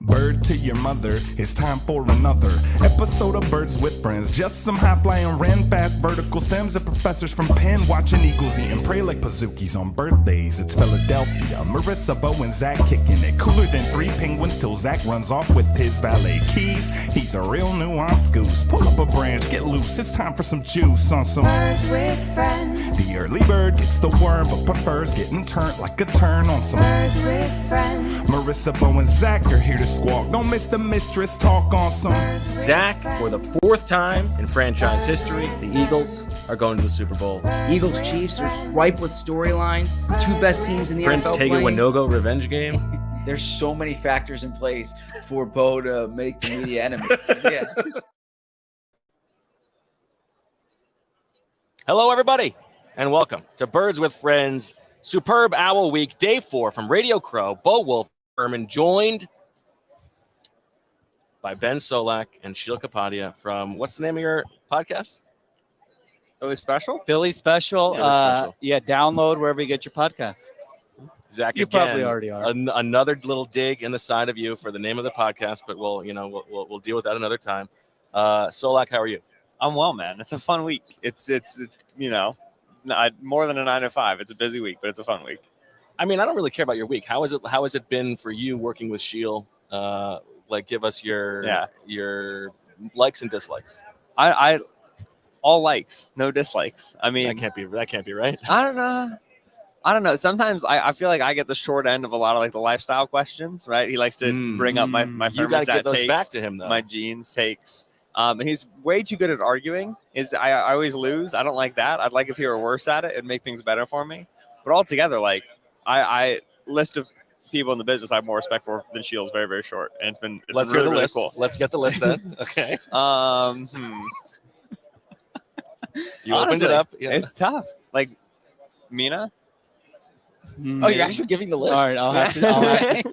Bird to your mother, it's time for another episode of Birds with Friends. Just some high-flying wren, fast vertical stems, and professors from Penn watching eagles eat and pray like Pazookies on birthdays. It's Philadelphia, Marissa, Bo, and Zach kicking it. Cooler than 3 penguins till Zach runs off with his valet keys. He's a real nuanced goose. Pull up a branch, get loose. It's time for some juice on some Birds with Friends. The early bird gets the worm, but prefers getting turned like a turn on some Birds with Friends. Marissa, Bo, and Zach are here to squawk. Don't miss the mistress talk on some Zach, for the 4th time in franchise history, the Eagles are going to the Super Bowl. Eagles Chiefs are ripe with storylines. 2 best teams in the Prince NFL Tega playing. Winogo revenge game. There's so many factors in place for Bo to make the media enemy. Yeah. Hello, everybody, and welcome to Birds with Friends Superb Owl Week, Day 4 from Radio Crow. Bo, Wulf, Berman, joined by Ben Solak and Sheil Kapadia from, what's the name of your podcast? Philly Special? Philly Special. Yeah, Download wherever you get your podcasts. Zach, You again, probably already are. Another little dig in the side of you for the name of the podcast, but we'll deal with that another time. Solak, how are you? I'm well, man. It's a fun week. It's more than a 9 to 5. It's a busy week, but it's a fun week. I mean, I don't really care about your week. How has it been for you working with Sheil? Give us your likes and dislikes. I all likes, no dislikes. I mean, That can't be right. I don't know. Sometimes I feel like I get the short end of a lot of like the lifestyle questions, right? He likes to bring up my You got to thermostat get those takes, back to him, though. my jeans takes. And he's way too good at arguing. I always lose. I don't like that. I'd like if he were worse at it. It'd make things better for me. But altogether, like I list of people in the business I have more respect for than Sheil is very, very short. And it's Let's really, hear the really list. cool. Let's get the list then. Okay. You opened it Honestly, up. Yeah. It's tough. Like Mina. Oh, you're actually giving the list. All right,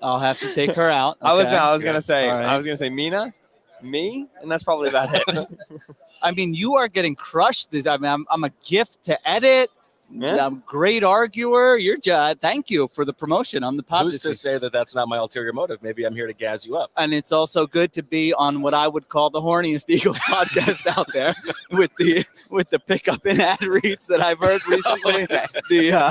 I'll have to take her out. I was Okay. gonna say All right. I was gonna say Mina, me, and that's probably about it. I mean, you are getting crushed. I'm a gift to edit. Yeah. I'm a great arguer. You're just thank you for the promotion on the podcast. Who's to say that that's not my ulterior motive? Maybe I'm here to gas you up. And it's also good to be on what I would call the horniest Eagles podcast out there with the pickup and ad reads that I've heard recently. The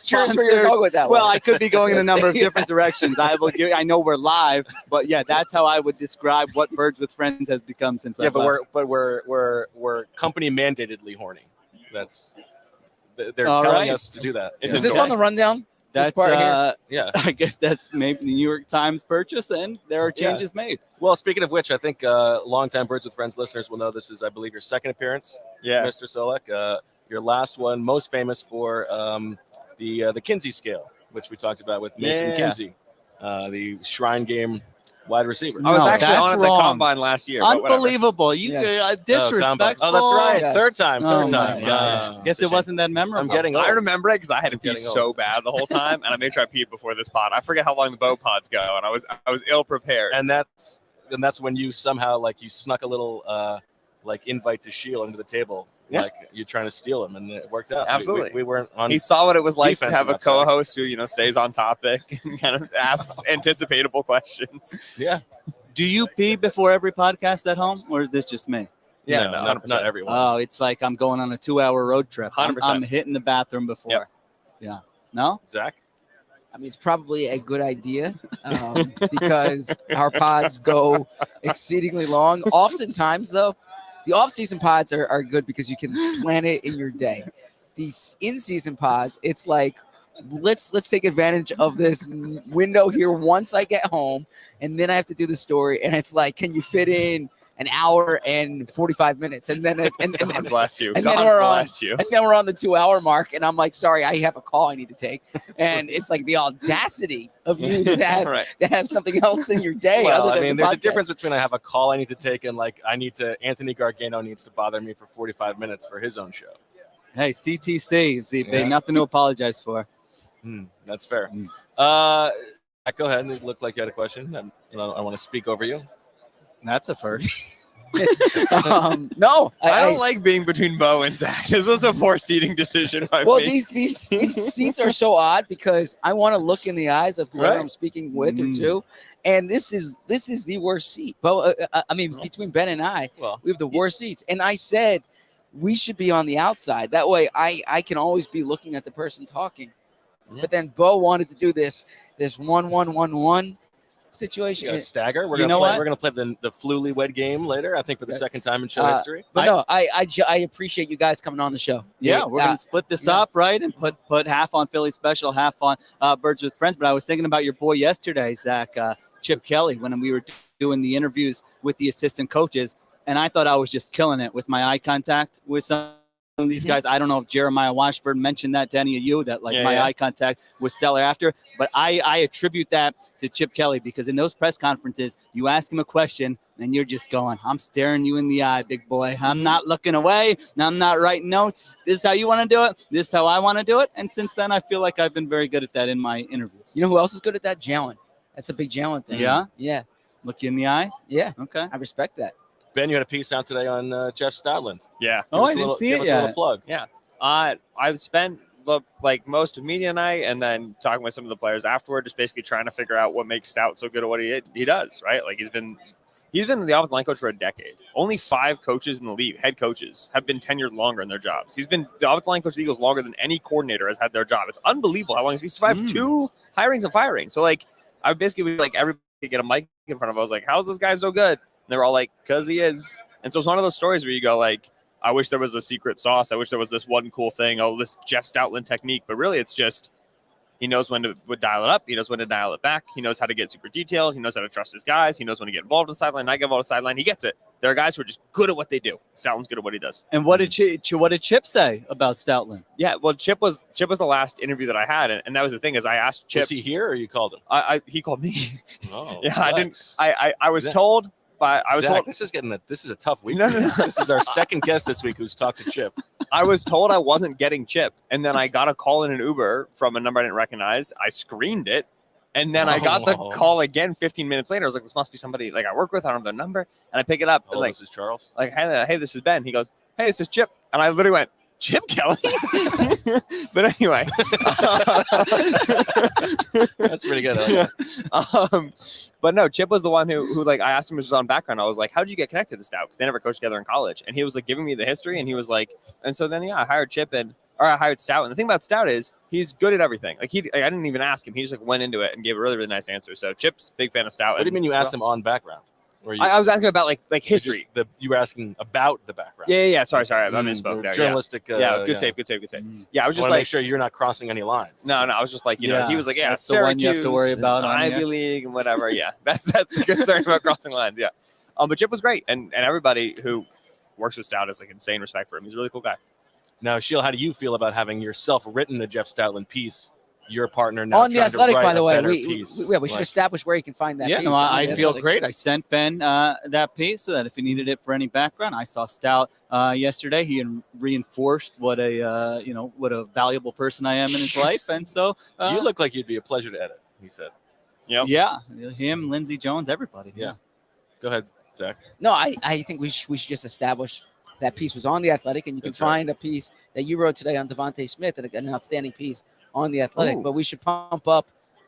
Curious where you're going with that Well, one. I could be going in a number of different directions. I know we're live, but yeah, that's how I would describe what Birds with Friends has become since I left. we're company mandatedly horny. They're All telling right. us to do that. Is this on the rundown? This That's part here? Yeah. I guess that's maybe the New York Times purchase, and there are changes made. Well, speaking of which, I think longtime Birds with Friends listeners will know this is, I believe, your second appearance, Yeah. Mr. Solak. Your last one, most famous for the Kinsey scale, which we talked about with Mason Yeah. Kinsey, the Shrine Game wide receiver. I was No, actually that's on at the wrong. combine last year. but whatever. Unbelievable! You Yeah. disrespectful. Oh, that's right. Yes. Third time. Oh my time. gosh. Guess it wasn't that memorable. I'm getting old. I remember it because I had to pee Getting so old. bad the whole time, and I made sure I peed before this pod. I forget how long the bow pods go, and I was ill prepared. And that's when you somehow you snuck a little invite to Sheil into the table. Yeah. Like you're trying to steal him, and it worked out. Absolutely. We weren't on. He saw what it was like to defensive have a upside. co-host who stays on topic and kind of asks anticipatable questions. Yeah. Do you pee before every podcast at home, or is this just me? Yeah, No, no, not everyone. Oh, it's like I'm going on a 2-hour road trip. I'm 100%. hitting the bathroom before. Yep. Yeah. No? Zach. I mean, it's probably a good idea because our pods go exceedingly long. Oftentimes, though, the off-season pods are good because you can plan it in your day. These in-season pods, it's like, let's take advantage of this window here once I get home, and then I have to do the story. And it's like, can you fit in an hour and 45 minutes? And then God bless you. and God then we're on- bless you. and then we're on the 2-hour mark, and I'm like, sorry, I have a call I need to take. And it's like the audacity of you to have, Right. to have something else in your day. Well, other I than mean, the there's a podcast. difference between I have a call I need to take and Anthony Gargano needs to bother me for 45 minutes for his own show. Hey, CTC, ZB, Yeah. nothing to apologize for. That's fair. Mm. Go ahead. It looked like you had a question. I want to speak over you. That's a first. No, I don't like being between Bo and Zach. This was a poor seating decision by Well, me. these seats are so odd because I want to look in the eyes of whoever Right. I'm speaking with or to, and this is the worst seat. But I mean, between Ben and I, we have the worst seats. And I said we should be on the outside. That way, I can always be looking at the person talking. Yeah. But then Bo wanted to do this 1-1-1-1 situation. Yeah, stagger. We're You gonna know play. what? We're gonna play the Newlywed game later. I think for the second time in show history. But no, I appreciate you guys coming on the show. Yeah, we're gonna split this up, right, and put half on Philly Special, half on Birds with Friends. But I was thinking about your boy yesterday, Zach, Chip Kelly, when we were doing the interviews with the assistant coaches, and I thought I was just killing it with my eye contact with some of these guys. I don't know if Jeremiah Washburn mentioned that to any of you, that my eye contact was stellar after, but I attribute that to Chip Kelly, because in those press conferences, you ask him a question and you're just going, I'm staring you in the eye, big boy. I'm not looking away. I'm not writing notes. This is how you want to do it. This is how I want to do it. And since then, I feel like I've been very good at that in my interviews. You know who else is good at that? Jalen. That's a big Jalen thing. Yeah? Yeah. Look you in the eye? Yeah. Okay. I respect that. Ben, you had a piece out today on Jeff Stoutland. Yeah. Oh, I didn't see give it us yet. a little plug. Yeah. I've spent like most of media night and then talking with some of the players afterward, just basically trying to figure out what makes Stout so good at what he does, right? Like he's been the offensive line coach for a decade. Only 5 coaches in the league, head coaches, have been tenured longer in their jobs. He's been the offensive line coach of the Eagles longer than any coordinator has had their job. It's unbelievable how long he's survived 2 hirings and firings. So like I basically like everybody get a mic in front of him. I was like, how's this guy so good? And they were all like, because he is. And so it's one of those stories where you go like, I wish there was a secret sauce. I wish there was this one cool thing. Oh, this Jeff Stoutland technique. But really, it's just he knows when to dial it up. He knows when to dial it back. He knows how to get super detailed. He knows how to trust his guys. He knows when to get involved in the sideline, not get involved in the sideline. He gets it. There are guys who are just good at what they do. Stoutland's good at what he does. And what did Chip say about Stoutland? Yeah, well, Chip was the last interview that I had, and that was the thing is I asked Chip. Was he here or you called him? He called me. Oh, yeah, flex. I was told. But I was Zach, told this is a tough week. No. This is our second guest this week who's talked to Chip. I was told I wasn't getting Chip, and then I got a call in an Uber from a number I didn't recognize. I screened it, and then I got the call again 15 minutes later. I was like, this must be somebody like I work with. I don't have their number, and I pick it up. Oh, like, this is Charles. Like, hey, this is Ben. He goes, hey, this is Chip, and I literally went, Chip Kelly. But anyway, that's pretty good. I like that. But no, Chip was the one who like I asked him, was on background. I was like, how did you get connected to Stout? Because they never coached together in college. And he was like giving me the history, and he was like, and so then I hired Chip I hired Stout. And the thing about Stout is he's good at everything. Like I didn't even ask him. He just like went into it and gave a really, really nice answer. So Chip's big fan of Stout. What do you mean you asked him on background? I was asking about like history. You were asking about the background. Yeah. Sorry. I misspoke there. Journalistic. Good save. Yeah, I was just like, make sure you're not crossing any lines. No. I was just like, you know, he was like, that's Syracuse, the one you have to worry about. Ivy League and whatever. Yeah, that's the concern about crossing lines. Yeah, but Chip was great, and everybody who works with Stout has like insane respect for him. He's a really cool guy. Now, Sheil, how do you feel about having yourself written a Jeff Stoutland piece? Your partner now on the Athletic, by the way. We should establish where you can find that. Yeah, piece no, I feel Athletic. great. I sent Ben that piece so that if he needed it for any background, I saw Stout yesterday. He reinforced what a valuable person I am in his life, and so you look like you'd be a pleasure to edit. He said. Yep. Yeah, him, Lindsey Jones, everybody. Yeah. Go ahead, Zach. No, I think we should just establish that piece was on the Athletic, and you can find a piece that you wrote today on Devontae Smith, an outstanding piece on the Athletic. Ooh. But we should pump up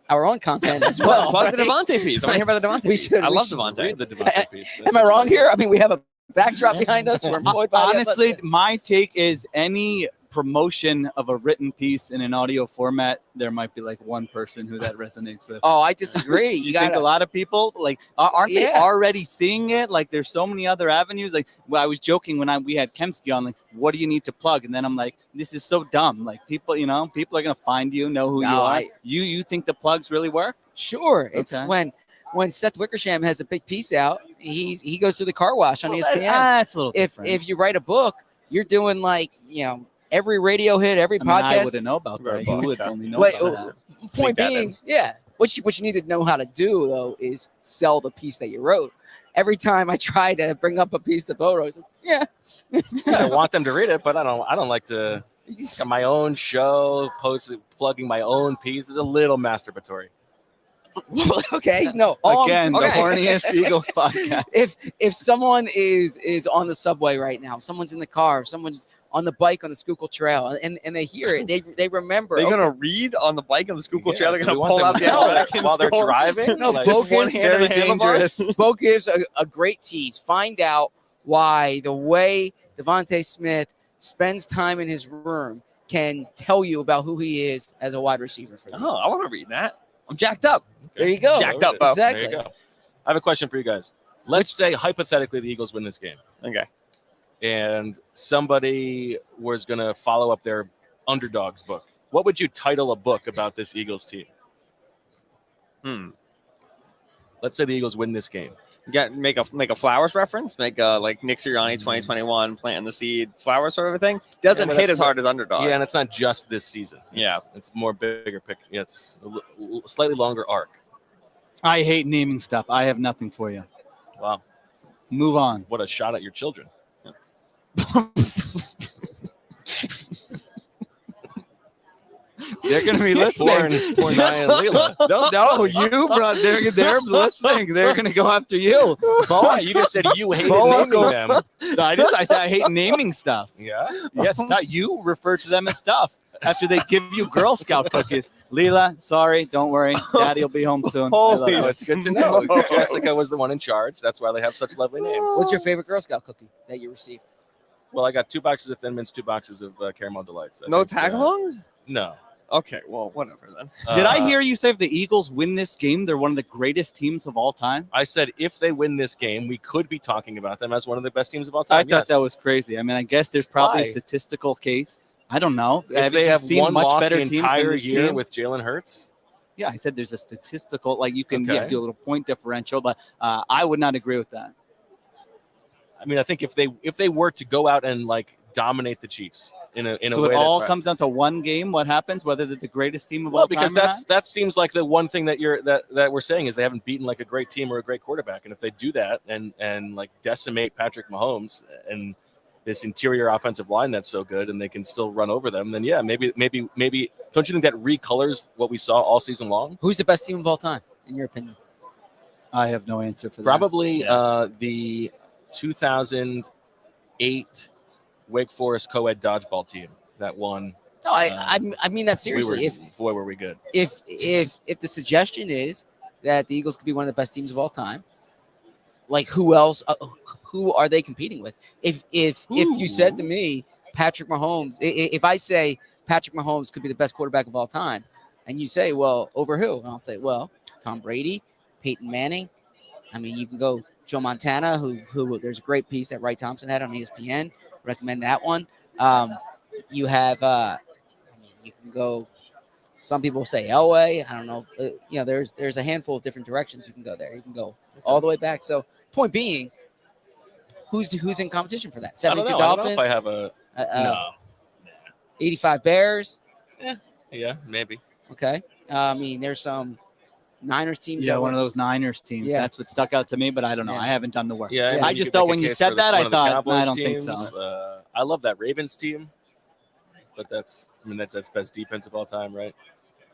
our own content as well. Plug right? the Devontae piece. I want to hear about the Devontae piece. I love Devontae. Read the Devontae piece. Am I wrong here? I mean, we have a backdrop behind us. We're employed by the Honestly, Athletic. my take is any promotion of a written piece in an audio format, there might be like one person who that resonates with. Oh, I disagree. You think a lot of people like aren't they already seeing it? Like there's so many other avenues. Like I was joking when we had Kemsky on, like, what do you need to plug? And then I'm like, this is so dumb. Like people are gonna find you, know who you are. You think the plugs really work? Sure. It's when Seth Wickersham has a big piece out, he goes to the car wash on ESPN. That's a little different. If you write a book, you're doing every radio hit, every podcast. I wouldn't know about that. You would only know about that. Point being, what you need to know how to do though is sell the piece that you wrote. Every time I try to bring up a piece that Bo wrote, I want them to read it, but I don't like to. My own show, plugging my own piece is a little masturbatory. Okay, no. all I'm Again, the Okay. horniest Eagles podcast. if someone is on the subway right now, someone's in the car, someone's on the bike on the Schuylkill Trail, and they hear it, they remember. Are you okay, gonna read on the bike on the Schuylkill Trail? They're do gonna we want pull them out the to yell athletic and while they're scroll. driving. No, Like, both one is hand on the very handlebars. dangerous. Bo gives a great tease. Find out why the way Devontae Smith spends time in his room can tell you about who he is as a wide receiver for the Oh, I Eagles. want to read that. I'm jacked up. There you go. Jacked up, Bo. Exactly. There you go. I have a question for you guys. Let's say hypothetically the Eagles win this game, Okay. and somebody was going to follow up their underdogs book. What would you title a book about this Eagles team? Let's say the Eagles win this game. Make a Flowers reference. Make a like Nick Sirianni 2021 planting the seed Flowers sort of a thing. Doesn't but hit that's as hard as underdog. Yeah, and it's not just this season. Yeah. It's more bigger picture. Yeah, it's a slightly longer arc. I hate naming stuff. I have nothing for you. Wow, Move on. what a shot at your children. They're going to be listening. Poor Nia and Leela. No, you, bro. They're listening. They're going to go after you. Boa, you just said you hated Boa naming goes- them. No, I said I hate naming stuff. Yeah. Yes, you refer to them as stuff after they give you Girl Scout cookies. Leela, sorry, don't worry. Daddy will be home soon. I love Holy you. No, it's good to know. smokes. Jessica was the one in charge. That's why they have such lovely names. What's your favorite Girl Scout cookie that you received? Well, I got 2 boxes of Thin Mints, 2 boxes of Caramel Delights. I No think, tag-alongs? No. Okay, well, whatever then. Did I Uh, hear you say if the Eagles win this game, they're one of the greatest teams of all time? I said if they win this game, we could be talking about them as one of the best teams of all time. I thought that was crazy. I mean, I guess there's probably Why? a statistical case. I don't know. If they have seen one much loss better the teams than entire this year team? with Jalen Hurts. Yeah, I said there's a statistical, like you can Okay. do a little point differential, but I would not agree with that. I mean, I think if they were to go out and like dominate the Chiefs in a So way it all that's comes down to one game. What happens, whether they're the greatest team of well, all time because or not? that seems like the one thing that that we're saying is they haven't beaten like a great team or a great quarterback, and if they do that and like decimate Patrick Mahomes and this interior offensive line that's so good, and they can still run over them, then yeah, maybe don't you think that recolors what we saw all season long? Who's the best team of all time, in your opinion? I have no answer for that. Probably the 2008 Wake Forest co-ed dodgeball team that won. No, I mean that seriously. Boy, were we good. If the suggestion is that the Eagles could be one of the best teams of all time, like who else? Who are they competing with? If you said to me Patrick Mahomes, if I say Patrick Mahomes could be the best quarterback of all time, and you say, well, over who? And I'll say, well, Tom Brady, Peyton Manning. I mean, you can go Joe Montana, who there's a great piece that Wright Thompson had on ESPN. Recommend that one. You have, I mean, you can go. Some people say Elway. I don't know. There's a handful of different directions you can go there. You can go all the way back. So, point being, who's in competition for that? 72 I don't know Dolphins. if I have a no. 85 Bears. Yeah, maybe. Okay. I mean, there's some Niners teams. Yeah, that one of were- those Niners teams. Yeah. That's what stuck out to me, but I don't know. Yeah. I haven't done the work. Yeah, Yeah. I you just could thought make when a you case said for that, one I of the thought, Cowboys I don't think teams. so. I love that Ravens team, but that's best defense of all time, right?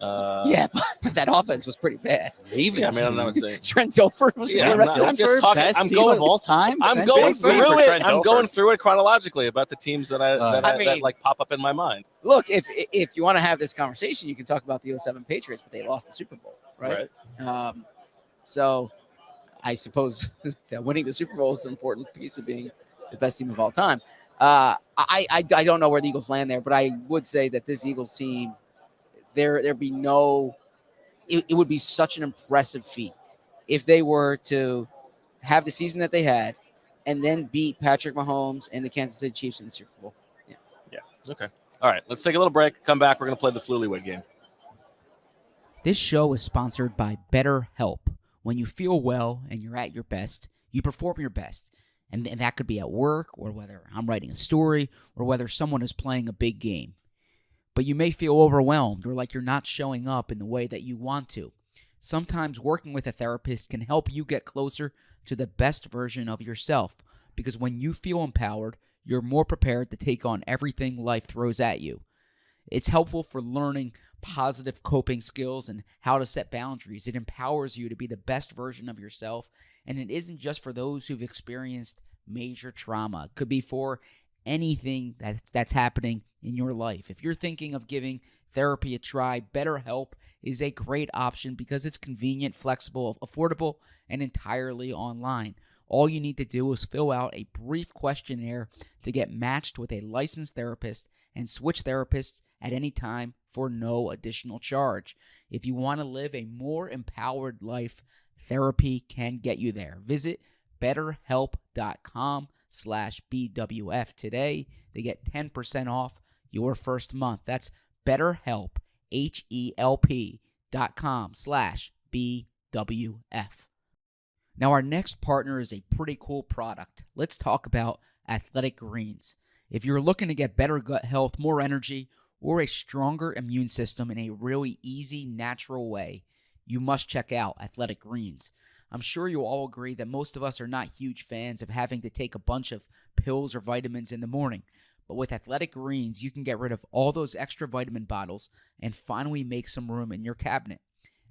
Yeah, but that offense was pretty bad. Ravens. Yeah, I mean, I would say. Trent Dilfer was Yeah, the I'm quarterback. not- I'm just talking- Best I'm team going- of all time. I'm Trent going Dilfer? for through it. Trent I'm Dilfer. going through it chronologically about the teams that I mean- that like pop up in my mind. Look, if you want to have this conversation, you can talk about the 07 Patriots, but they lost the Super Bowl, right? So I suppose that winning the Super Bowl is an important piece of being the best team of all time. I don't know where the Eagles land there, but I would say that this Eagles team, there'd be no. It would be such an impressive feat if they were to have the season that they had and then beat Patrick Mahomes and the Kansas City Chiefs in the Super Bowl. Okay. All right. Let's take a little break. Come back. We're going to play the Newlywed game. This show is sponsored by BetterHelp. When you feel well and you're at your best, you perform your best. And that could be at work, or whether I'm writing a story, or whether someone is playing a big game. But you may feel overwhelmed or like you're not showing up in the way that you want to. Sometimes working with a therapist can help you get closer to the best version of yourself, because when you feel empowered, you're more prepared to take on everything life throws at you. It's helpful for learning positive coping skills and how to set boundaries. It empowers you to be the best version of yourself, and it isn't just for those who've experienced major trauma. It could be for anything that's happening in your life. If you're thinking of giving therapy a try, BetterHelp is a great option because it's convenient, flexible, affordable, and entirely online. All you need to do is fill out a brief questionnaire to get matched with a licensed therapist and switch therapists at any time for no additional charge. If you want to live a more empowered life, therapy can get you there. Visit betterhelp.com/BWF today to get 10% off your first month. That's BetterHelp, HELP.com/BWF. Now, our next partner is a pretty cool product. Let's talk about Athletic Greens. If you're looking to get better gut health, more energy, or a stronger immune system in a really easy, natural way, you must check out Athletic Greens. I'm sure you'll all agree that most of us are not huge fans of having to take a bunch of pills or vitamins in the morning. But with Athletic Greens, you can get rid of all those extra vitamin bottles and finally make some room in your cabinet.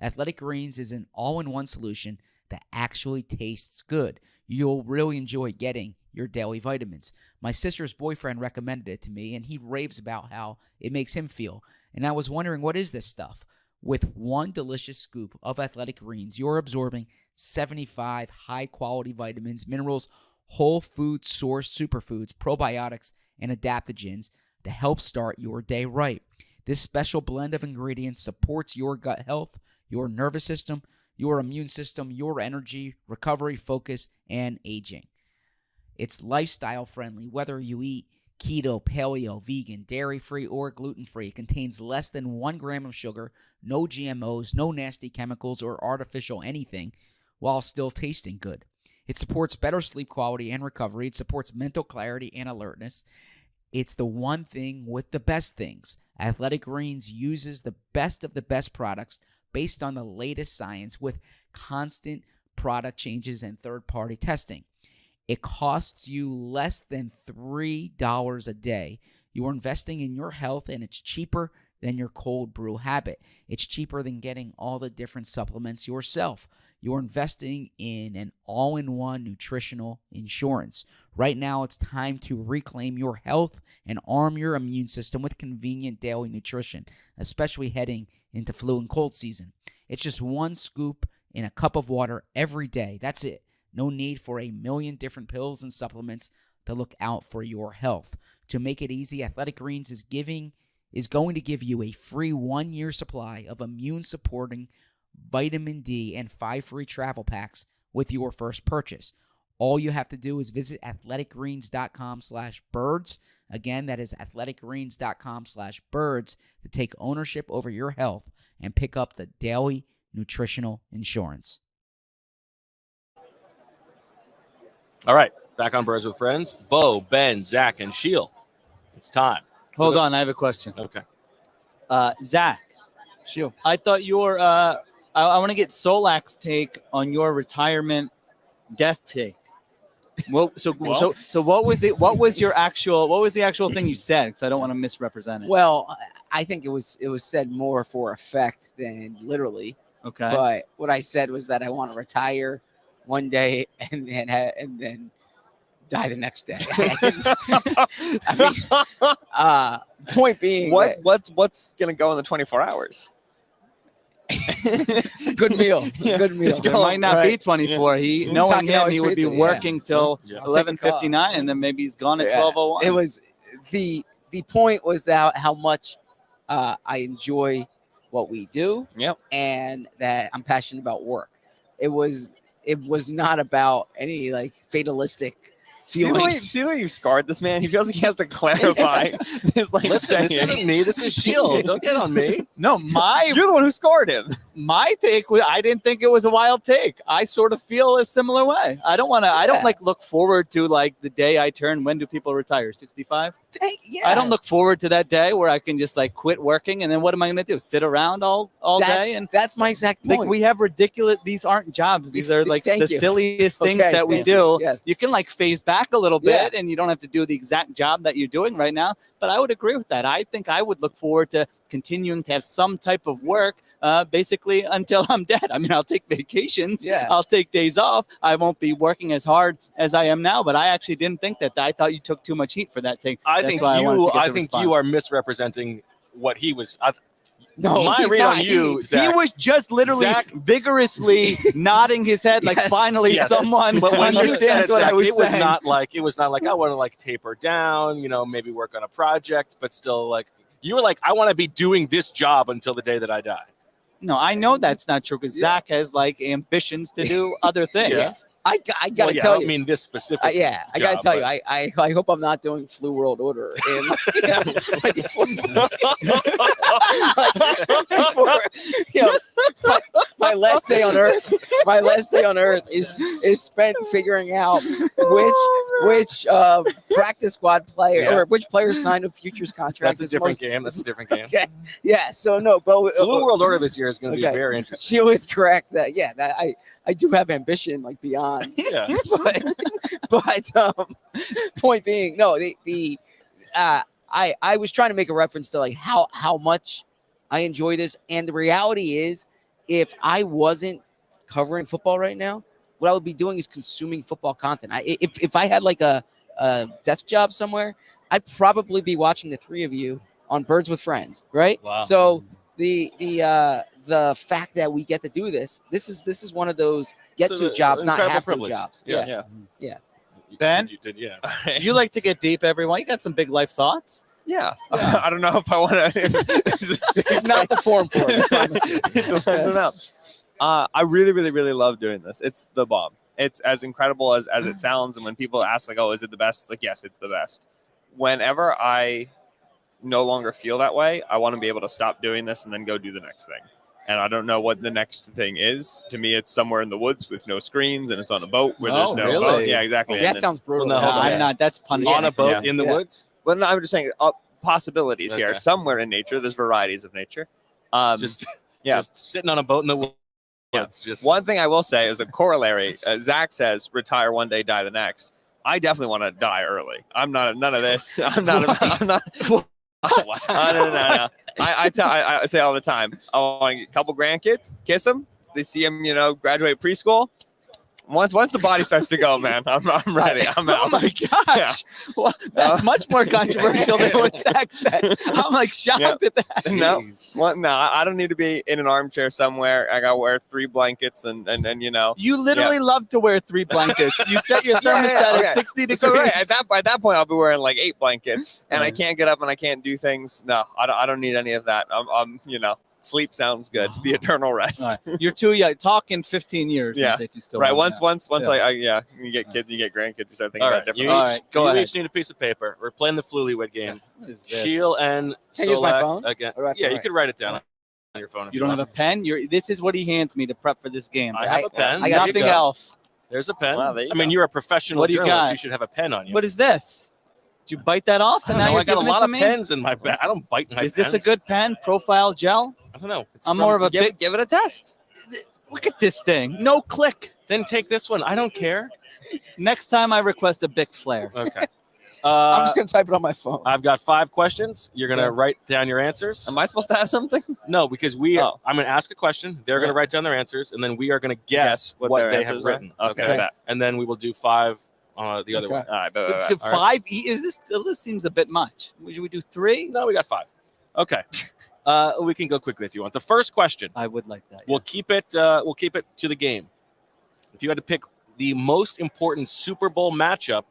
Athletic Greens is an all-in-one solution that actually tastes good. You'll really enjoy getting your daily vitamins. My sister's boyfriend recommended it to me, and he raves about how it makes him feel. And I was wondering, what is this stuff? With one delicious scoop of Athletic Greens, you're absorbing 75 high-quality vitamins, minerals, whole food source superfoods, probiotics, and adaptogens to help start your day right. This special blend of ingredients supports your gut health, your nervous system, your immune system, your energy, recovery, focus, and aging. It's lifestyle friendly, whether you eat keto, paleo, vegan, dairy-free, or gluten-free. It contains less than 1 gram of sugar, no GMOs, no nasty chemicals or artificial anything, while still tasting good. It supports better sleep quality and recovery. It supports mental clarity and alertness. It's the one thing with the best things. Athletic Greens uses the best of the best products based on the latest science with constant product changes and third-party testing. It costs you less than $3 a day. You are investing in your health, and it's cheaper than your cold brew habit. It's cheaper than getting all the different supplements yourself. You're investing in an all-in-one nutritional insurance. Right now, it's time to reclaim your health and arm your immune system with convenient daily nutrition, especially heading into flu and cold season. It's just one scoop in a cup of water every day. That's it. No need for a million different pills and supplements to look out for your health. To make it easy, Athletic Greens is going to give you a free 1-year supply of immune-supporting vitamin D and 5 free travel packs with your first purchase. All you have to do is visit athleticgreens.com/birds. Again, that is athleticgreens.com/birds to take ownership over your health and pick up the daily nutritional insurance. All right, back on Birds with Friends. Bo, Ben, Zach, and Sheil. It's time. Hold on, I have a question. Okay. Zach, Sheil. I thought your I want to get Solak's take on your retirement death take. Well, so what was the actual thing you said? Because I don't want to misrepresent it. Well, I think it was said more for effect than literally. Okay. But what I said was that I want to retire one day and then die the next day. Point being, what's gonna go in the 24 hours? Good meal. Good meal. There might not be 24. Knowing him, he would be pizza, working till Yeah. 11:59, and then maybe he's gone at 12:01. It was the point was that how much I enjoy what we do. Yep. And that I'm passionate about work. It was not about any like fatalistic feelings. See the way you scarred this man? He feels like he has to clarify this. Like, Listen, this saying. isn't me. This is Sheil. Don't get on me. No, You're the one who scarred him. My take was I didn't think it was a wild take. I sort of feel a similar way. I don't want to. I don't like look forward to like the day I turn. When do people retire? 65. Yeah. I don't look forward to that day where I can just like quit working and then what am I going to do? Sit around all day? And that's my exact point. like we have ridiculous. These aren't jobs. These are like the silliest things that we do. Yes. You can like phase back a little bit, and you don't have to do the exact job that you're doing right now. But I would agree with that. I think I would look forward to continuing to have some type of work. Basically until I'm dead. I mean, I'll take vacations. Yeah. I'll take days off. I won't be working as hard as I am now, but I actually didn't think that. I thought you took too much heat for that take. I think you are misrepresenting what he was. No, my he's read not. on you, Zach, he was just literally Zach, vigorously nodding his head like finally someone but when you said understands what I was it was saying. not like I want to like taper down, maybe work on a project, but still like you were like, I want to be doing this job until the day that I die. No, I know that's not true because Zach has like ambitions to do other things. Yeah. I gotta tell you. I mean this specific. I gotta tell you. I hope I'm not doing Flu World Order. My last day on Earth. My last day on Earth is spent figuring out which practice squad player or which player signed a futures contract. That's a different game. That's a different game. Okay. Yeah. So no, but Flu World Order this year is going to be very interesting. She was correct that I do have ambition like beyond. Yeah. but point being, no, I was trying to make a reference to like how much I enjoy this, and the reality is, if I wasn't covering football right now, what I would be doing is consuming football content. If I had like a desk job somewhere, I'd probably be watching the three of you on Birds with Friends, right? Wow. So the fact that we get to do this is one of those get-to jobs, not have-to jobs. Yeah. Ben, Yeah. you like to get deep, everyone. You got some big life thoughts? Yeah. I don't know if I want to. This is not the forum for it. I promise you. I don't know. I really, really, really love doing this. It's the bomb. It's as incredible as it sounds. And when people ask, like, oh, is it the best? Like, yes, it's the best. Whenever I no longer feel that way, I want to be able to stop doing this and then go do the next thing. And I don't know what the next thing is. To me, it's somewhere in the woods with no screens, and it's on a boat where there's no really? boat. Yeah, exactly. See, that sounds brutal. Well, no, hold on. I'm not. That's punishment. On a boat in the woods. Well, no, I'm just saying possibilities here. Okay. Somewhere in nature, there's varieties of nature. Just sitting on a boat in the woods. Yeah. Just One thing I will say is a corollary. Zach says, retire one day, die the next. I definitely want to die early. I'm not none of this. I'm not. No. I say all the time, I want to get a couple grandkids, kiss them. They see them, graduate preschool. Once the body starts to go, man, I'm ready. I'm out. Oh my gosh! Yeah. Well, that's much more controversial than what Zach said. I'm like shocked at that. No, Jeez. I don't need to be in an armchair somewhere. I got to wear 3 blankets and You literally love to wear 3 blankets. You set your thermostat at 60 degrees. So right, at that point, I'll be wearing like 8 blankets, and I can't get up and I can't do things. No, I don't need any of that. I'm sleep sounds good. The eternal rest. Right. You're too young. Talk in 15 years. Yeah. If you still Right. want Once that. you get kids, you get grandkids, you start thinking All about right, different. All right, go you ahead. each need a piece of paper. We're playing the Newlywed game. What is this? Sheil and Can I use my Solak phone? again. Or do I have to Yeah, you write? could write it down on your phone. If You don't have a pen? This is what he hands me to prep for this game. I have a pen. I got Nothing There you go. else. There's a pen. Wow, there you I mean, go. you're a professional What do you journalist. got? You should have a pen on you. What is this? Did you bite that off? And now you're I got a giving it lot to of me? pens in my bag. I don't bite my Is this a pens. good pen? Profile gel? I don't know. It's I'm from- more of a big. Give it a test. Look at this thing. No click. Then take this one. I don't care. Next time I request a Bic Flare. Okay. I'm just gonna type it on my phone. I've got 5 questions. You're gonna write down your answers. Am I supposed to have something? No, because Oh. I'm gonna ask a question. They're gonna write down their answers, and then we are gonna guess what their they have answers are. written. Okay. And then we will do 5 the other Okay. way. All right. So 5 is this seems a bit much. Should we do 3? No, we got 5. Okay. We can go quickly if you want. The first question. I would like that. We'll keep it. We'll keep it to the game. If you had to pick the most important Super Bowl matchup,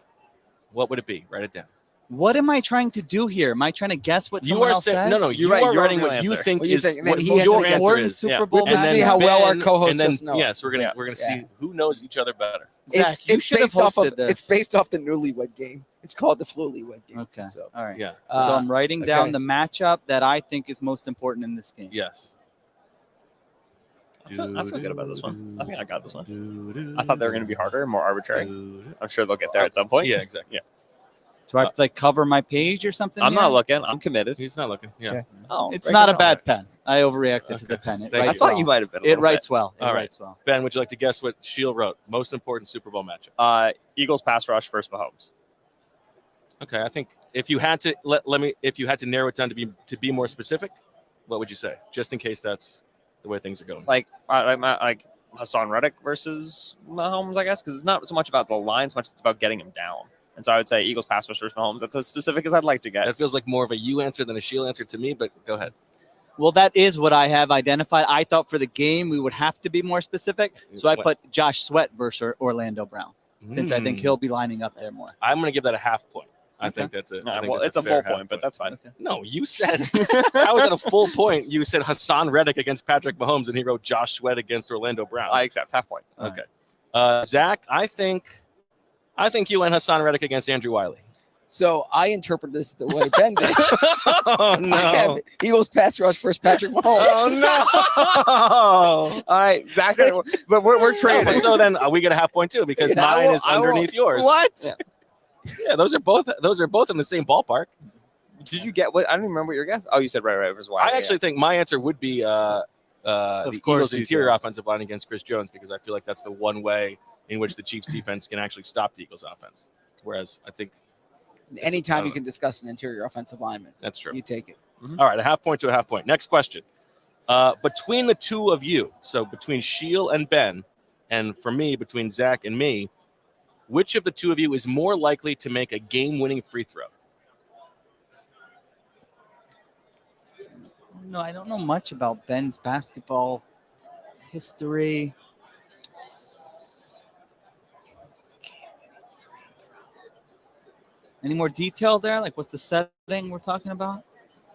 what would it be? Write it down. What am I trying to do here? Am I trying to guess what You someone are else saying says? no. You are writing what you think What you is think, and what then he has your to guess. answer Important is. Super Bowl We'll just matchup. see how well our Ben- co-host and then, just knows. Yes, we're gonna see who knows each other better. Zach, you should have based off hosted of this. it's based off the Newlywed game. It's called the Newlywed game. Okay. So, All right. Yeah. So I'm writing down okay. the matchup that I think is most important in this game. Yes. I feel good about this one. I think I got this one. I thought they were going to be harder and more arbitrary. I'm sure they'll get there at some point. Yeah, exactly. Yeah. Do I have to like cover my page or something? I'm here? not looking. I'm committed. He's not looking. Yeah. Okay. Oh, It's break not us a bad out. pen. I overreacted to the Okay. pen. It Thank I writes thought well. you might have been. A It little writes bit. well. It All right. writes well. Ben, would you like to guess what Sheil wrote? Most important Super Bowl matchup. Eagles pass rush versus Mahomes. Okay, I think if you had to if you had to narrow it down to be more specific, what would you say? Just in case that's the way things are going. Like Hassan Reddick versus Mahomes, I guess, because it's not so much about the line, so much it's about getting him down. And so I would say Eagles pass rush versus Mahomes. That's as specific as I'd like to get. That feels like more of a you answer than a Sheil answer to me, but go ahead. Well, that is what I have identified. I thought for the game we would have to be more specific, so I What? put Josh Sweat versus Orlando Brown, since I think he'll be lining up there more. I'm going to give that a half point. I Okay. think that's it. Well, it's a full point, but that's fine. No, you said I was at a full point. You said Hassan Reddick against Patrick Mahomes, and he wrote Josh Sweat against Orlando Brown. I accept half point. Okay. Zach, I think you went Hassan Reddick against Andrew Wiley. So I interpret this the way Ben did. Oh I have Eagles pass rush versus Patrick Mahomes. Oh no! All right, Zach, but we're trading. So then we get a half point too because Yeah, mine is underneath yours. What? Yeah, those are both in the same ballpark. Did you get what? I don't even remember what your guess. Oh, you said right versus Wiley. I actually think my answer would be the course Eagles' you interior do. offensive line against Chris Jones because I feel like that's the one way in which the Chiefs' defense can actually stop the Eagles' offense. Whereas I think Anytime you can discuss an interior offensive lineman, that's true. you take it. All right, a half point to a half point. Next question. Between the two of you, so between Sheil and Ben, and for me, between Zach and me, which of the two of you is more likely to make a game-winning free throw? No, I don't know much about Ben's basketball history. Any more detail there? Like, what's the setting we're talking about?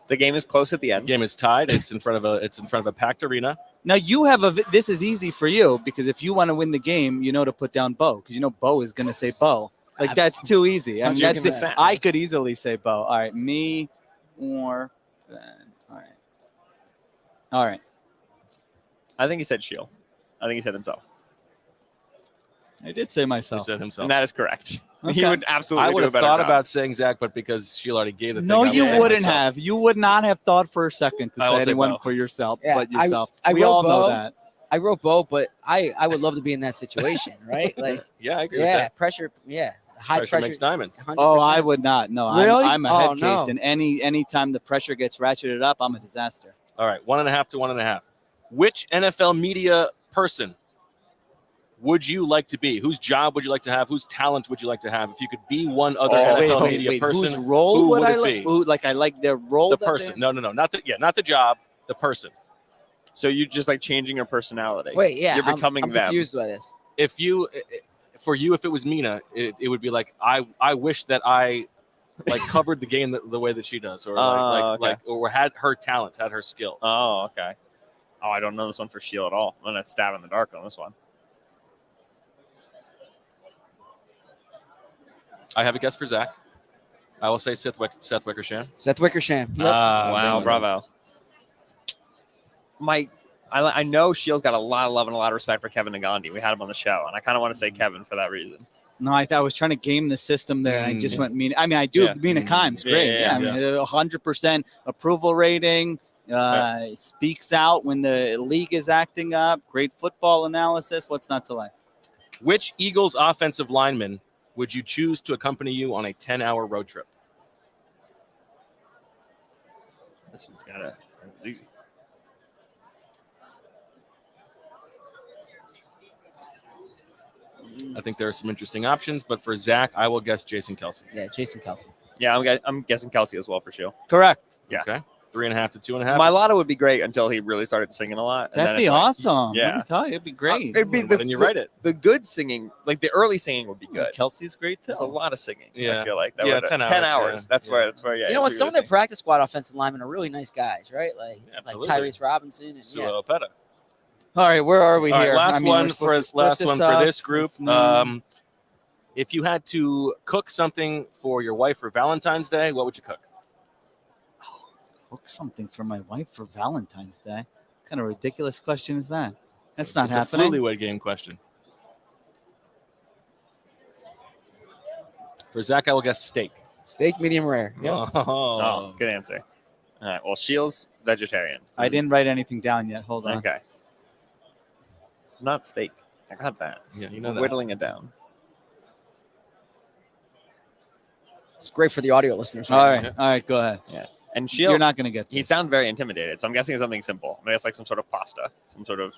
the game is close at the The end. game is tied. It's in front of a packed arena. Now you have this is easy for you because if you want to win the game, you know to put down Bo because you know Bo is going to say Bo. Like that's too easy. I mean, Hundred that's percent. I could easily say Bo. All right, me or Ben. All right. I think he said Sheil. I think he said himself. I did say He myself. said himself. And that is correct. Okay. He would absolutely I do would a have better thought job. about saying Zach, but because Sheil already gave the thing, No, I would you say wouldn't myself. have. You would not have thought for a second to I will say say anyone Bo. for yourself Yeah, but yourself. I We wrote all know Bo. that. I wrote Bo, but I would love to be in that situation, right? Like, Yeah, I agree with yeah, that. pressure, yeah, high Pressure pressure. makes diamonds. 100%. Oh, I would not. No, Really? I'm a head Oh, case, no. and any time the pressure gets ratcheted up, I'm a disaster. All right, 1.5 to 1.5. Which NFL media person would you like to be? Whose job would you like to have? Whose talent would you like to have? If you could be one other NFL media person, whose role who would would I it like? be? Who, like I like their role. The that person. they- No, not the job. The person. So you just like changing your personality. Wait, yeah, You're becoming I'm them. confused by this. If it was Mina, it would be like I wish that I like covered the game the way that she does, or or had her talent, had her skill. Oh, okay. Oh, I don't know this one for Sheil at all. I'm gonna stab in the dark on this one. I have a guess for Zach. I will say Seth Wickersham. Seth Wickersham. Yep. Wow, bravo. I know Sheil's got a lot of love and a lot of respect for Kevin Nagandi. We had him on the show, and I kind of want to say Kevin for that reason. No, I was trying to game the system there, and I just went Mina. I mean, I do Yeah. Mina Kimes, great. Yeah, I mean, 100% approval rating. Speaks out when the league is acting up. Great football analysis. What's not to like? Which Eagles offensive lineman would you choose to accompany you on a 10-hour road trip? This one's kind of easy. I think there are some interesting options, but for Zach, I will guess Jason Kelsey. Yeah, Jason Kelsey. Yeah, I'm guessing Kelsey as well for Sheil. Correct. Yeah. Okay. 3.5 to 2.5. My Lotto would be great until he really started singing a lot. and then That'd be it's like- awesome. yeah. Let me tell you, it'd be great. It'd be Then you write it. The good singing, like the early singing would be good. Kelsey's great too. There's a lot of singing. Yeah. I feel like that Yeah, would, 10 10 hours, hours. yeah. That's where. Yeah. You know what? it's Some of their really practice squad offensive linemen are really nice guys, right? Like Absolutely. Tyrese Robinson. And, Sua yeah. Opeta. All right, where are we All right, here? last I mean, one we're for supposed to split this up. group. Let's move. If you had to cook something for your wife for Valentine's Day, what would you cook? Cook something for my wife for Valentine's Day. What kind of ridiculous question is that? That's not It's happening. a Newlywed game question. For Zach, I will guess steak. Steak, medium rare. Yep. Oh, good answer. All right. Well, Sheil's vegetarian. I didn't write anything down yet. Hold on. Okay. It's not steak. I got that. Yeah, you know that. Whittling it down. It's great for the audio listeners. All right, go ahead. Yeah. And Sheil, You're not going to get this. he sounds very intimidated, so I'm guessing it's something simple. I mean, it's like some sort of pasta, some sort of,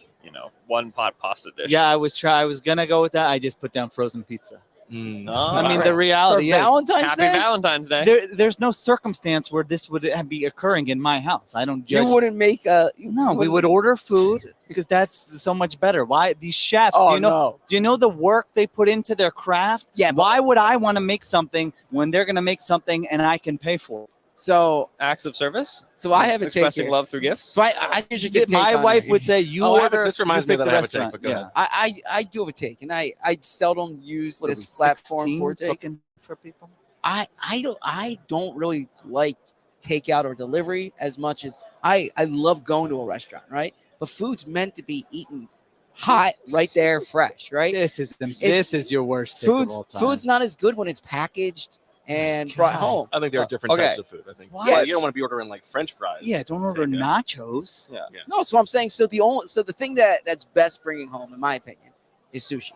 one pot pasta dish. Yeah, I was going to go with that. I just put down frozen pizza. Mm. Oh, I mean, right. the reality For is Valentine's Happy Day, Valentine's Day. there's no circumstance where this would be occurring in my house. I don't judge. you wouldn't make a. No, we would order food because that's so much better. Why these chefs? Oh, do you know the work they put into their craft? Yeah, but- Why would I want to make something when they're going to make something and I can pay for it? So Acts of service. I have a take Expressing here. love through gifts. So I usually get My wife would say, "You Oh, I have order." a- this reminds you me pick that the I have a take, restaurant." but go ahead. I do have a take, and I seldom use What are this we, platform 16 for takes. cooking for people? I don't really like takeout or delivery as much as I love going to a restaurant, right? But food's meant to be eaten hot, right there, fresh, right? This is your worst take of all time. Food's not as good when it's packaged and brought home. I think there are different Okay. types of food. I think. What? Yeah, you don't want to be ordering like French fries. Yeah, don't order Take it. nachos. Yeah. No, so I'm saying so the thing that's best bringing home, in my opinion, is sushi,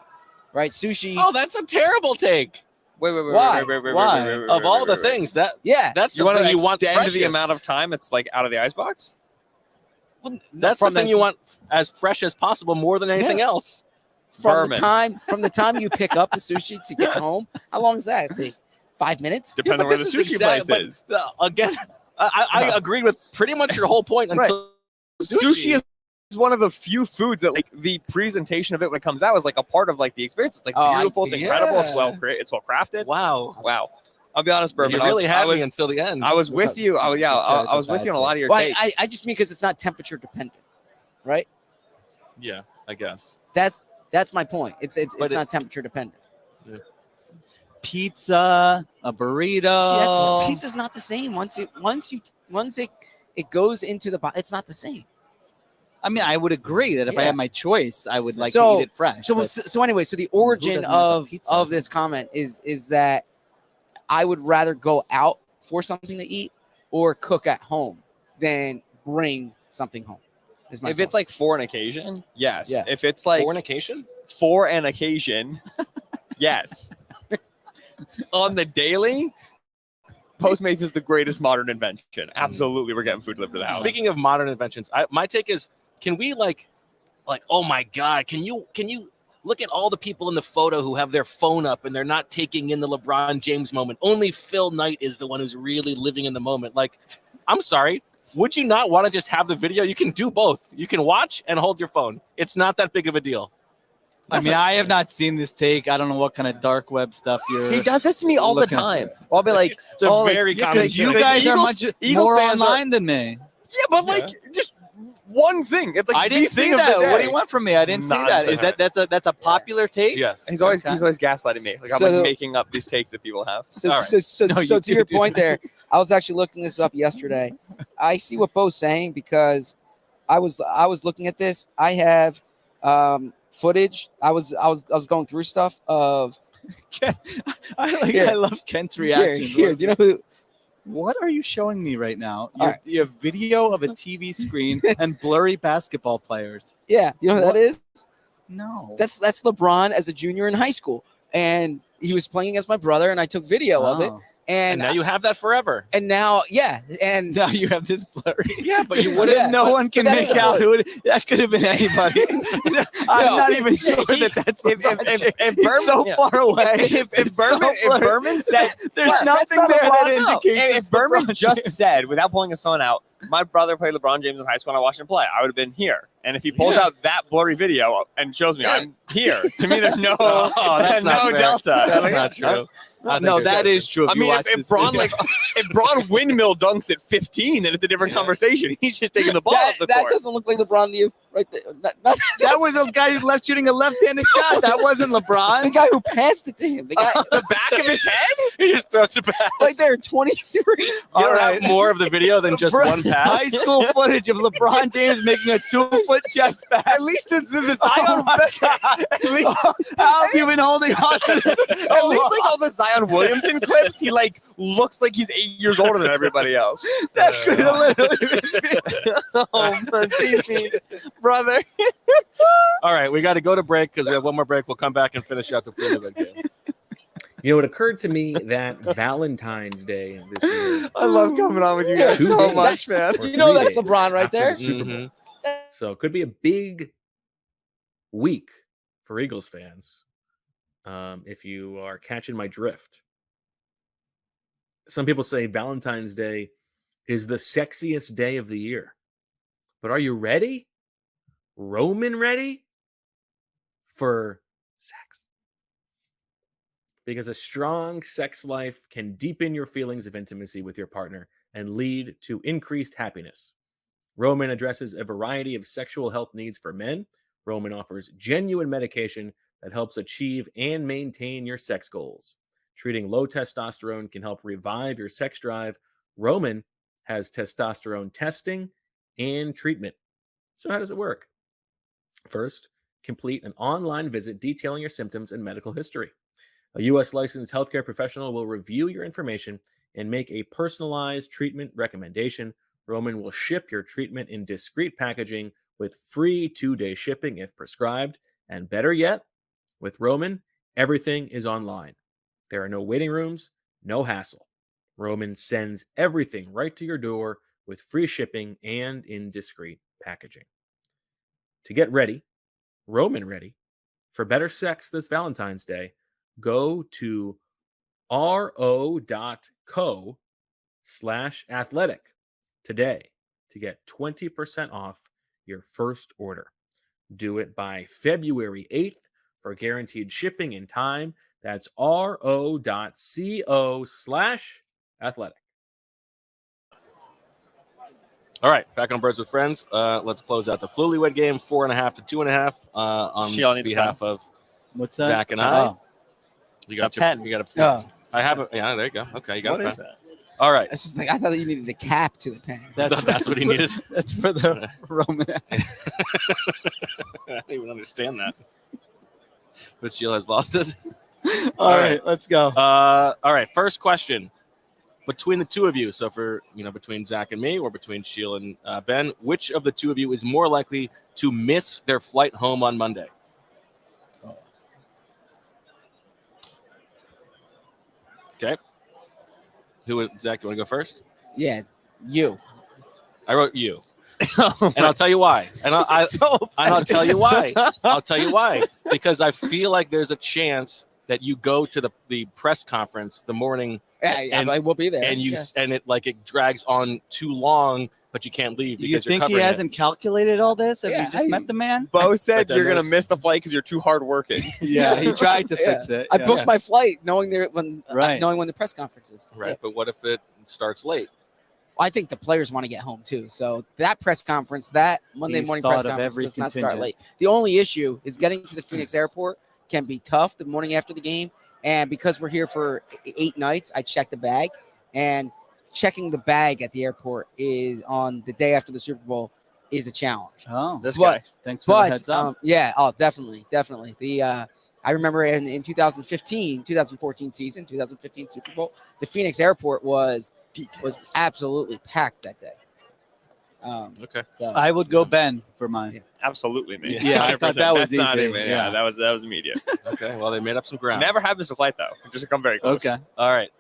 right? Sushi. Oh, that's a terrible take. Wait. Why? Why? Of all the things, yeah. that's You want something to you want extend the freshest. amount of time it's like out of the icebox? That's from the thing the- you want as fresh as possible, more than anything else. from Berman. the time you pick up the sushi to get home. How long does that take? 5 minutes? Depending on where the sushi place is. Again, I agreed with pretty much your whole point until Sushi is one of the few foods that like the presentation of it when it comes out is like a part of like the experience. It's like beautiful, it's incredible, it's well created, it's well crafted. Wow. I'll be honest, Berman. You really I had was, me until the end. I was with you. I was with you on a lot of your Well, takes. I just mean because it's not temperature dependent, right? Yeah, I guess. That's my point. It's But not temperature dependent. Pizza, a burrito. Pizza's not the same. Once it goes into the it's not the same. I mean, I would agree that if I Yeah. had my choice, I would like So- to eat it fresh. So anyway, so the origin doesn't like a of pizza? this comment is that I would rather go out for something to eat or cook at home than bring something home. Is my If it's point. like for an occasion, yes. Yeah. If it's like Fornication? for an occasion, yes. On the daily, Postmates is the greatest modern invention. Absolutely, we're getting food delivered to the house. Speaking of modern inventions, my take is, can we like, oh my God, can you look at all the people in the photo who have their phone up and they're not taking in the LeBron James moment? Only Phil Knight is the one who's really living in the moment. Like, I'm sorry. Would you not want to just have the video? You can do both. You can watch and hold your phone. It's not that big of a deal. I mean, I have not seen this take. I don't know what kind of dark web stuff you're. He does this to me all the looking at. time. I'll be like, It's a very yeah, common 'cause thing. You the guys are Eagles- much Eagles more fans are- online than me. Yeah, but like just one thing. It's like I the didn't thing see of the that. What do day. you want from me? I didn't see that. Is that's a popular take? Yes. He's always Okay. gaslighting me. Like I'm So- like making up these takes that people have. So, All right. so No, you to your do. point there, I was actually looking this up yesterday. I see what Bo's saying because I was looking at this. I have footage. I was going through stuff of I love Kent's reaction. here. Do you know who? What are you showing me right now? All right. You have video of a TV screen and blurry basketball players. Yeah, you know who that is? No. That's LeBron as a junior in high school, and he was playing against my brother, and I took video of it. Oh. And now you have that forever. And now, yeah, and Now you have this blurry. Yeah, but you What if Yeah, no one can but that's make the out point. who it, that could have been anybody? I'm not even sure that that's If He's Berman, so yeah. far away. if It's Berman, so if Berman said, There's Well, nothing not there LeBron, that no. indicates if it's Berman LeBron just James. said without pulling his phone out, my brother played LeBron James in high school and I watched him play, I would have been here. And if he pulls Yeah. out that blurry video and shows me, I'm here. To me, there's no, Oh, that's no not fair. delta. That's Like, not true. I No, think that there's- is true. If I you mean, watch if this Braun video. if Braun windmill dunks at 15, then it's a different conversation. He's just taking the ball off the that court. doesn't look like LeBron to you, Right there. That was a guy who left shooting a left-handed shot. That wasn't the LeBron. guy who passed it to him. The guy The back of his head? He just throws it pass. right there, 23. You don't have more of the video than just one pass. High school footage of LeBron James making a 2-foot chest pass. At least it's the Zion. At least, How have you been holding on to this? at least like all the Zion Williamson clips, he like looks like he's 8 years older than everybody else. That could have literally been. Oh, brother. All right, we got to go to break because we have one more break. We'll come back and finish out the Newlywed game. You know, it occurred to me that Valentine's Day this year. I love coming on with you guys 2 so days much, man. or You know 3 that's days LeBron right after there. the Super Bowl. Mhm. So it could be a big week for Eagles fans if you are catching my drift. Some people say Valentine's Day is the sexiest day of the year. But are you ready? Roman ready for sex? Because a strong sex life can deepen your feelings of intimacy with your partner and lead to increased happiness. Roman addresses a variety of sexual health needs for men. Roman offers genuine medication that helps achieve and maintain your sex goals. Treating low testosterone can help revive your sex drive. Roman has testosterone testing and treatment. So how does it work? First, complete an online visit detailing your symptoms and medical history. A U.S. licensed healthcare professional will review your information and make a personalized treatment recommendation. Roman will ship your treatment in discreet packaging with free 2-day shipping if prescribed. And better yet, with Roman, everything is online. There are no waiting rooms, no hassle. Roman sends everything right to your door with free shipping and in discreet packaging. To get ready, Roman ready, for better sex this Valentine's Day, go to ro.co/athletic today to get 20% off your first order. Do it by February 8th for guaranteed shipping in time. That's ro.co/athletic. All right, back on Birds with Friends. Let's close out the Newlywed game, 4.5 to 2.5 on Sheil, I need a behalf of What's that? Zach and I. Oh. You got A pen. You got a Oh, I have it. Yeah, there you go. Okay, you got What a pen. is that? All right. that's just like I thought that you needed the cap to the pen. That's what he needed. That's for the Roman. I don't even understand that. But Sheil has lost it. All right, let's go. All right, first question. Between the two of you, so for, between Zach and me or between Sheil and Ben, which of the two of you is more likely to miss their flight home on Monday? Okay. Zach, you want to go first? Yeah, you. I wrote you. And I'll tell you why. And I'll tell you why. I'll tell you why. Because I feel like there's a chance that you go to the press conference the morning Yeah, And- I will be there. and Yes. it drags on too long, but you can't leave because You you're think he covering hasn't calculated all this? Have Yeah, you just met the man? Bo said But then you're going to there's- miss the flight because you're too hardworking. Yeah, he tried to fix it. I yeah. booked my flight knowing Right. knowing when the press conference is. Right, Yeah. but what if it starts late? I think the players want to get home too. So that press conference, that Monday He's morning thought press of conference every does not start contingent. late. The only issue is getting to the Phoenix airport can be tough the morning after the game. And because we're here for 8 nights, I checked the bag, and checking the bag at the airport is on the day after the Super Bowl is a challenge. Oh, This But- guy. thanks for the But heads up. definitely. The I remember in 2014 season, 2015 Super Bowl, the Phoenix airport was absolutely packed that day. Okay. So I would go Ben for mine. Yeah. Absolutely, me. Yeah, I thought that was That's not easy. even. Yeah. Yeah, that was immediate. Okay. Well, they made up some ground. Never happens to flight though. Just come very close. Okay. All right.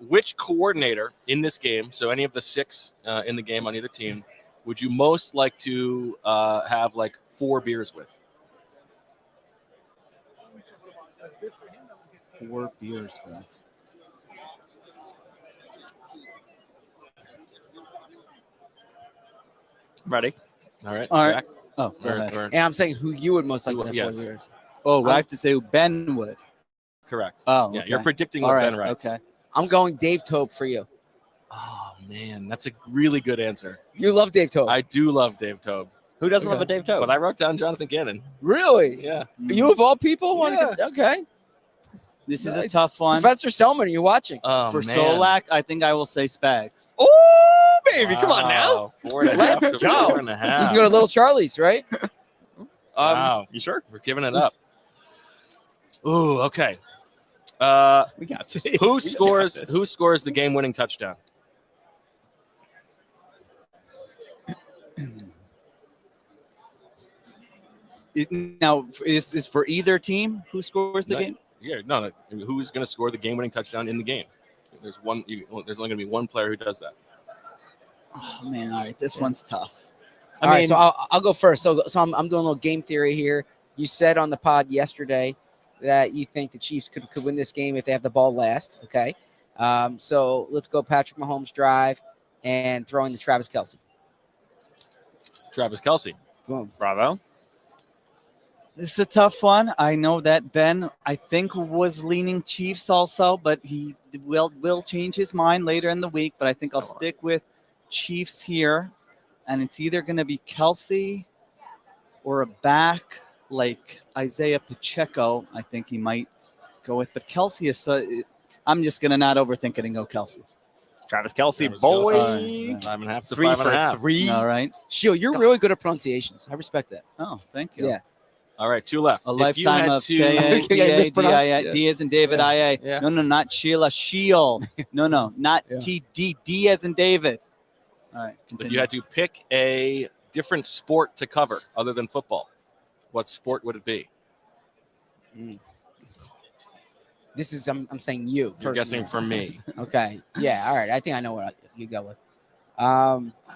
Which coordinator in this game, so any of the 6 in the game on either team, would you most like to have like 4 beers with? 4 beers worth. Ready? All right. All right. Zach? Oh, go ahead. Or- and I'm saying who you would most like to have Yes. 4 beers. Oh, I have to say who Ben would. correct. Oh, Yeah, okay. you're predicting All what right. Ben writes. Okay. I'm going Dave Tope for you. Oh man, that's a really good answer. You love Dave Tope. I do love Dave Tobe. Who doesn't love a Dave Tope? But I wrote down Jonathan Gannon. Really? Yeah. You of all people want to? Okay. This is a tough one. Professor Selman, are you watching? Oh, For man. Solak, I think I will say Spags. Oh, baby, come on now. Wow. 4.5 to go. 4.5. You can go to Little Charlie's, right? Wow. You sure? We're giving it up. Ooh, okay. We got to. Who scores the game-winning touchdown? Now, is this for either team? Who scores the No, game? Yeah, no. Who's going to score the game-winning touchdown in the game? There's one. There's only going to be one player who does that. Oh man, all right, this one's tough. All right, so I'll go first. So I'm doing a little game theory here. You said on the pod yesterday that you think the Chiefs could win this game if they have the ball last. Okay, so let's go Patrick Mahomes drive and throw in the Travis Kelce. Travis Kelce. Boom. Bravo. This is a tough one. I know that Ben, I think, was leaning Chiefs also, but he will change his mind later in the week. But I think I'll stick with Chiefs here, and it's either going to be Kelce or a back like Isaiah Pacheco. I think he might go with, but Kelce is. I'm just going to not overthink it and go Kelce. Travis Kelce, Travis boy. Kelce. 5.5 to 3 for 5.5. 3. All right. Sheil, you're really good at pronunciations. I respect that. Oh, thank you. Yeah. All right, 2 left. A If you lifetime had of to- K-A-D-A, mispronounced? D-I-A, D as in David, I-A. Yeah. No, not Sheila, Sheil. No, not Yeah. T-D, D as in David. All right. If continue. you had to pick a different sport to cover other than football, what sport would it be? This is I'm saying you. You're personally. guessing for me. Okay. Yeah. All right. I think I know what you go with.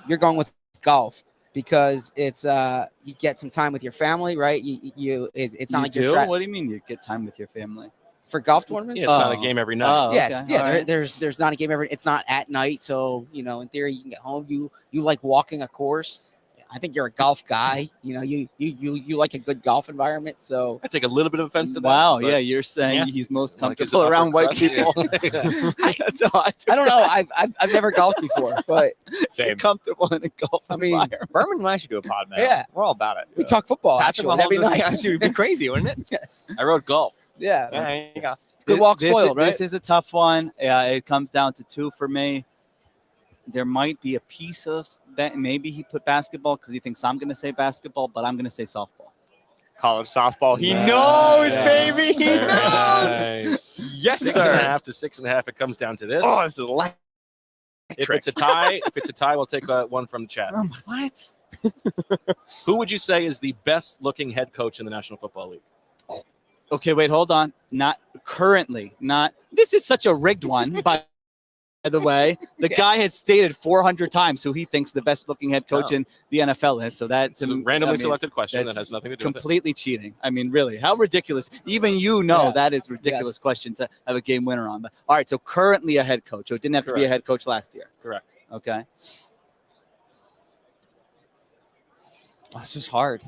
You're going with golf because it's you get some time with your family, right? It's not You like do? you're What do you mean you get time with your family? for golf tournaments. Yeah, it's not a Oh. game every night. Oh, Yes, okay. yeah. All right. There's not a game every. It's not at night, so in theory you can get home. You like walking a course. I think you're a golf guy. You like a good golf environment. So I take a little bit of offense to that. Wow, but yeah, you're saying yeah. he's most like, is comfortable it around upper white crust? people. Yeah. That's odd. I don't know. I've never golfed before, but You're comfortable in a golf I mean, environment. Berman and I should do a pod, man. Yeah. We're all about it. we talk football. Patrick Actually, that'd be Mahomes, nice. Dude, it'd be crazy, wouldn't it? Yes. I wrote golf. Yeah. Yeah, there you go. It's good walk This- spoiled, right? This is a tough one. Yeah, it comes down to 2 for me. There might be a piece of that. Maybe he put basketball because he thinks I'm going to say basketball, but I'm going to say softball. College softball. He Nice. knows, baby. He Very knows. nice. Yes, 6.5 to 6.5. It comes down to this. Oh, this is electric. If it's a tie, we'll take one from the chat. What? Who would you say is the best looking head coach in the National Football League? Okay, wait, hold on. Not currently. Not. This is such a rigged one, by the way. The guy has stated 400 times who he thinks the best looking head coach Oh. in the NFL is. So that's It's a randomly selected question that that's has nothing to do with it. completely cheating. I mean, really, how ridiculous. Even Yeah. that is ridiculous question to have a game winner on. But all right, so currently a head coach. So it didn't have to be a Correct. head coach last year. Correct. Okay. Oh, this is hard.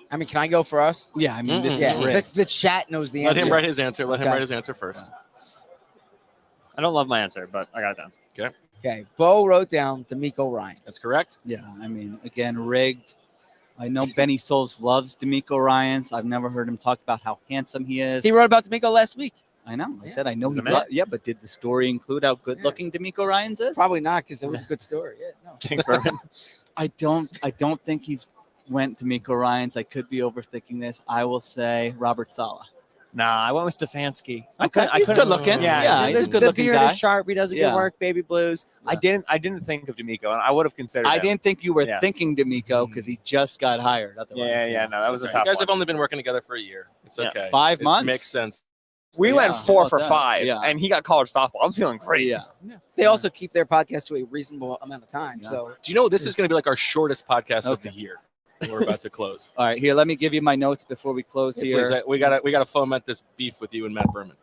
I mean, can I go for us? Yeah, I mean, this Yeah. is rigged. The chat knows the Let answer. him write his answer. Let him Okay. write his answer first. I don't love my answer, but I got it down. Okay. Bo wrote down D'Amico Ryans. That's correct. Yeah, I mean, again, rigged. I know Benny Souls loves D'Amico Ryans. I've never heard him talk about how handsome he is. He wrote about D'Amico last week. I know. I Yeah. said I know He's he the man. thought, yeah, but did the story include how good looking D'Amico Ryans is? Probably not because it was a good story. Yeah. No. Thanks, Berman. I don't think he's went D'Amico Ryans. I could be overthinking this. I will say Robert Saleh. Nah, I went with Stefanski. Okay, he's good looking. Yeah, Yeah, he's a good looking beard guy. is sharp. He does a Yeah. good work. Baby blues. Yeah. I didn't think of D'Amico, and I would have considered. I him. didn't think you were Yeah. thinking D'Amico because he just got hired. Otherwise, Yeah, no, that was a You tough guys one. have only been working together for a year. It's Yeah. okay. 5 It months? makes sense. We Yeah, went how 4 about for that? 5, Yeah. and he got college softball. I'm feeling great. Yeah. They also keep their podcast to a reasonable amount of time. Yeah. So Do you know this is going to be like our shortest podcast of Okay. the year? We're about to close. All right, here. Let me give you my notes before we close here. Please, we gotta foment this beef with you and Matt Berman.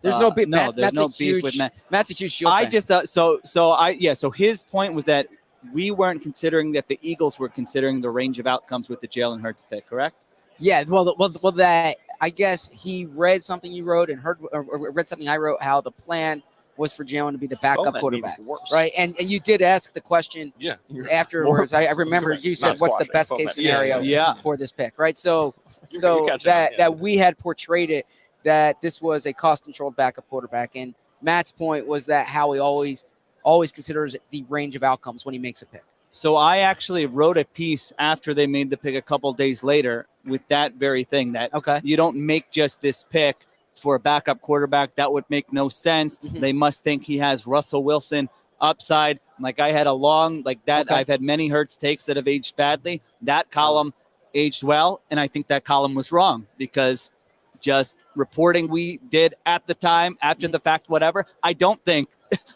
there's no beef. No, Matt's there's no a beef huge, with Matt. Matt's a huge Shield I fan. just so his point was that we weren't considering that the Eagles were considering the range of outcomes with the Jalen Hurts pick, correct? Yeah, well, that I guess he read something you wrote and heard or read something I wrote how the plan was for Jalen to be the backup Foment quarterback, means worse. right? And you did ask the question Yeah. afterwards. I remember you said, Not "What's the squashing, best case foment. scenario Yeah. for this pick?" Right? So You're catching on, yeah. that we had portrayed it that this was a cost-controlled backup quarterback, and Matt's point was that Howie always considers the range of outcomes when he makes a pick. So I actually wrote a piece after they made the pick a couple days later with that very thing, that Okay. you don't make just this pick for a backup quarterback. That would make no sense. Mhm. They must think he has Russell Wilson upside. Like I had a long, like that. Okay. I've had many Hurts takes that have aged badly. That column aged well. And I think that column was wrong because just reporting we did at the time, after the fact, whatever. I don't think,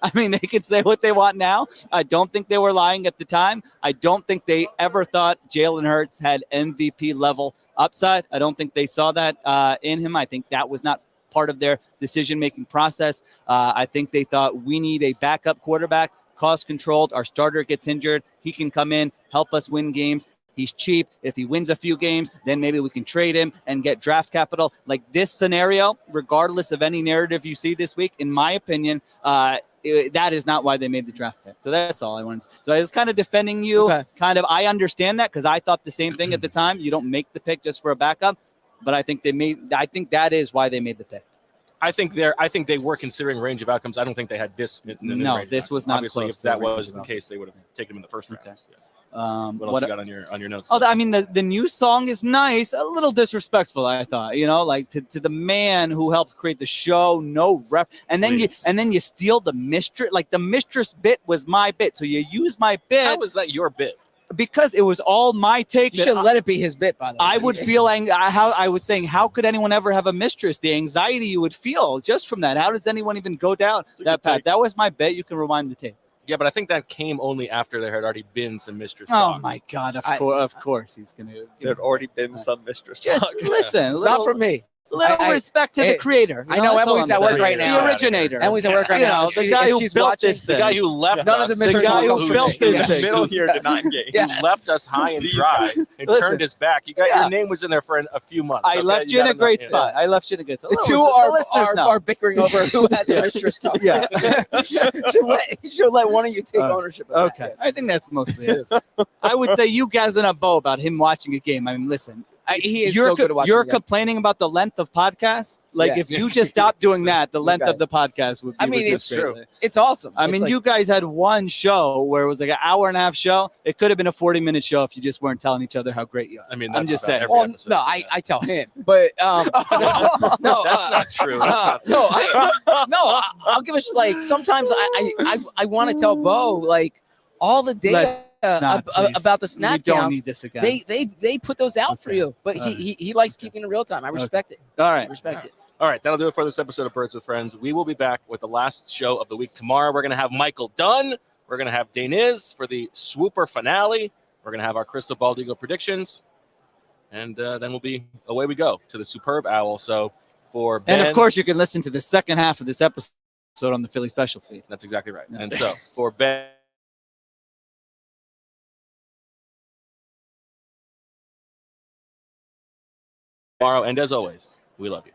I mean, they can say what they want now. I don't think they were lying at the time. I don't think they ever thought Jalen Hurts had MVP level upside. I don't think they saw that in him. I think that was not part of their decision-making process. I think they thought we need a backup quarterback, cost controlled. Our starter gets injured. He can come in, help us win games. He's cheap. If he wins a few games, then maybe we can trade him and get draft capital. Like this scenario, regardless of any narrative you see this week, in my opinion, that is not why they made the draft pick. So that's all I wanted. So I was kind of defending you. Okay. I understand that because I thought the same thing at the time. You don't make the pick just for a backup, but I think that is why they made the pick. I think they were considering range of outcomes. I don't think they had this. In No, range of this was outcomes. not Obviously, close if to the that range was of the outcomes. case, they would have taken him in the first round. Okay. Yeah. What else you got on your notes? Oh, I mean, the new song is nice. A little disrespectful, I thought. Like to the man who helped create the show. No ref, and then you steal the mistress. Like the mistress bit was my bit, so you use my bit. How was that your bit? Because it was all my take. You should let it be his bit, by the way. I would feel I was saying, how could anyone ever have a mistress? The anxiety you would feel just from that. How does anyone even go down that path? That was my bet. You can rewind the tape. Yeah, but I think that came only after there had already been some mistress Oh talk. my God! Of course he's gonna. There had already been some mistress Just talk. listen. Not from me. Little I- respect to the creator. I know that's all Emily's I'm at work saying. right now. The originator. Emily's at work right You now. know, If the she- guy if who she's built watching, this The thing. guy who left None of us. the mistress The guy talk who goes built for me. this thing. Middle here did not engage. Yeah. He left us high and These dry guys. and Listen. turned his back. Your Yeah. name was in there for a few months. I okay? left you in gotta a great know- spot. I left you in a good spot. The two are bickering over who had the mistress talk. Yeah. She'll let one of you take ownership of Okay, that. I think that's mostly it. I would say you guys in a bow about him watching a game. I mean, listen, He is you're so good at watching. you're the game. complaining about the length of podcasts. Like Yeah. if you just stopped doing that, the length Okay. of the podcast would be. I mean, reduced it's true. greatly. It's awesome. I It's mean, like- you guys had one show where it was like an hour and a half show. It could have been a 40-minute show if you just weren't telling each other how great you are. I mean, I'm that's just about saying. every Well, episode. no, I tell him, but no, That's not true. That's not no, I'll give us like sometimes I want to tell Bo like all the data about the snap We don't counts. need this again. They put those out for Okay. you, but he likes keeping it real time. I respect it. All I right. respect it. All right, that'll do it for this episode of Birds with Friends. We will be back with the last show of the week tomorrow. We're going to have Michael Dunn. We're going to have Daniz for the swooper finale. We're going to have our Crystal Bald Eagle predictions. And then we'll be away we go to the Superb Owl. So for Ben, And of course, you can listen to the second half of this episode on the Philly Special feed. that's exactly right. Yeah. And so for Ben, tomorrow, and as always, we love you.